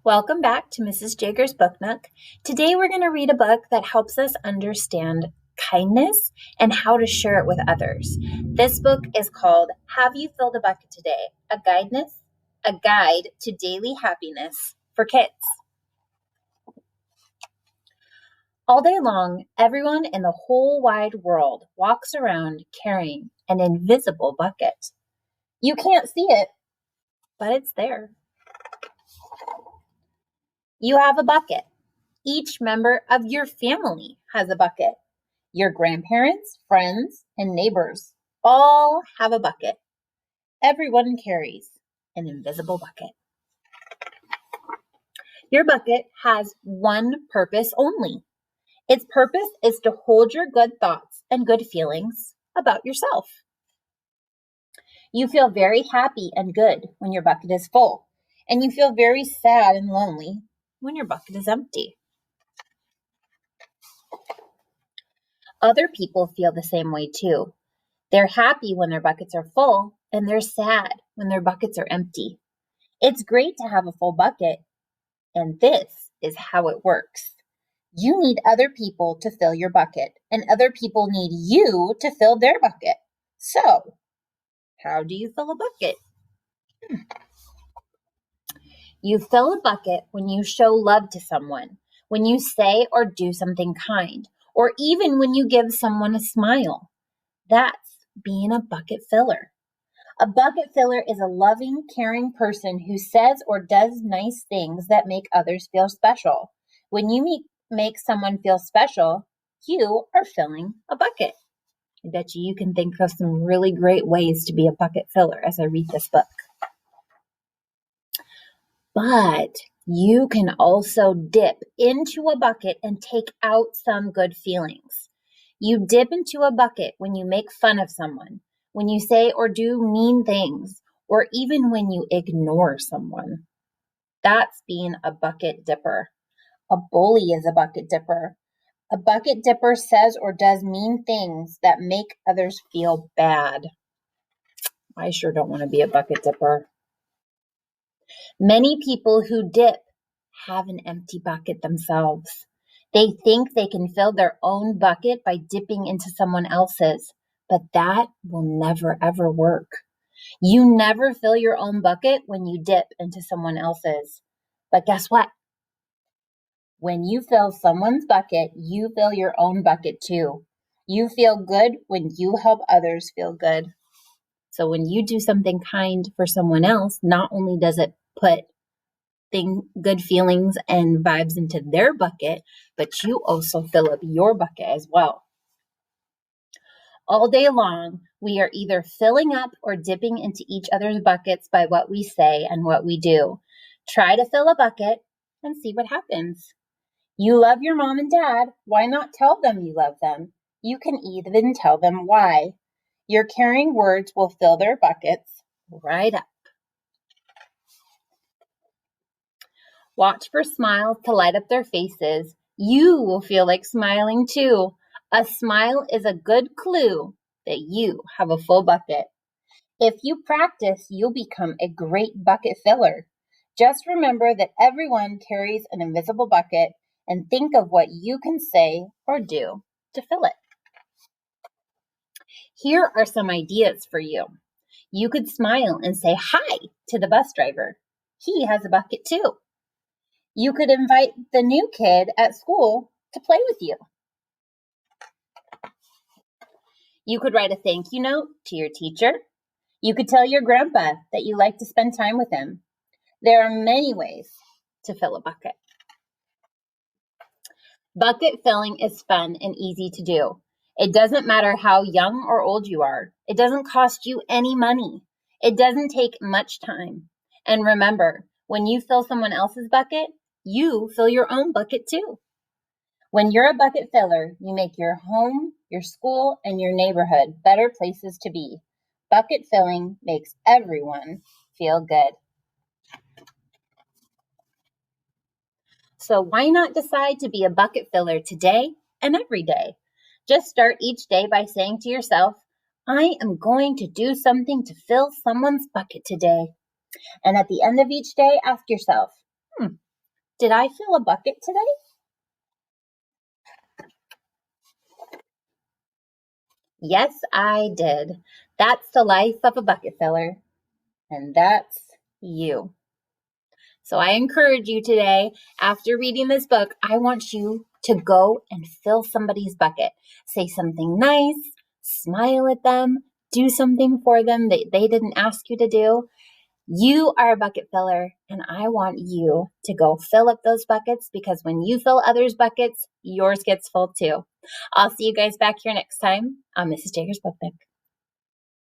Welcome back to Mrs. Jager's Book Nook. Today we're going to read a book that helps us understand kindness and how to share it with others. This book is called Have You Filled a Bucket Today? A Guide to Daily Happiness for Kids. All day long, everyone in the whole wide world walks around carrying an invisible bucket. You can't see it, but it's there. You have a bucket. Each member of your family has a bucket. Your grandparents, friends, and neighbors all have a bucket. Everyone carries an invisible bucket. Your bucket has one purpose only. Its purpose is to hold your good thoughts and good feelings about yourself. You feel very happy and good when your bucket is full, and you feel very sad and lonely when your bucket is empty. Other people feel the same way too. They're happy when their buckets are full, and they're sad when their buckets are empty. It's great to have a full bucket, and this is how it works. You need other people to fill your bucket, and other people need you to fill their bucket. So, how do you fill a bucket? You fill a bucket when you show love to someone, when you say or do something kind, or even when you give someone a smile. That's being a bucket filler. A bucket filler is a loving, caring person who says or does nice things that make others feel special. When you make someone feel special, you are filling a bucket. I bet you can think of some really great ways to be a bucket filler as I read this book. But you can also dip into a bucket and take out some good feelings. You dip into a bucket when you make fun of someone, when you say or do mean things, or even when you ignore someone. That's being a bucket dipper. A bully is a bucket dipper. A bucket dipper says or does mean things that make others feel bad. I sure don't want to be a bucket dipper. Many people who dip have an empty bucket themselves. They think they can fill their own bucket by dipping into someone else's, but that will never ever work. You never fill your own bucket when you dip into someone else's. But guess what? When you fill someone's bucket, you fill your own bucket too. You feel good when you help others feel good. So when you do something kind for someone else, not only does it put good feelings and vibes into their bucket, but you also fill up your bucket as well. All day long, we are either filling up or dipping into each other's buckets by what we say and what we do. Try to fill a bucket and see what happens. You love your mom and dad. Why not tell them you love them? You can even tell them why. Your caring words will fill their buckets right up. Watch for smiles to light up their faces. You will feel like smiling too. A smile is a good clue that you have a full bucket. If you practice, you'll become a great bucket filler. Just remember that everyone carries an invisible bucket and think of what you can say or do to fill it. Here are some ideas for you. You could smile and say hi to the bus driver. He has a bucket too. You could invite the new kid at school to play with you. You could write a thank you note to your teacher. You could tell your grandpa that you like to spend time with him. There are many ways to fill a bucket. Bucket filling is fun and easy to do. It doesn't matter how young or old you are. It doesn't cost you any money. It doesn't take much time. And remember, when you fill someone else's bucket, you fill your own bucket too. When you're a bucket filler, you make your home, your school, and your neighborhood better places to be. Bucket filling makes everyone feel good. So why not decide to be a bucket filler today and every day? Just start each day by saying to yourself, I am going to do something to fill someone's bucket today. And at the end of each day, ask yourself, Did I fill a bucket today? Yes, I did. That's the life of a bucket filler. And that's you. So I encourage you today, after reading this book, I want you to go and fill somebody's bucket. Say something nice, smile at them, do something for them that they didn't ask you to do. You are a bucket filler, and I want you to go fill up those buckets because when you fill others' buckets, yours gets full too. I'll see you guys back here next time on Mrs. Jager's Book Nook.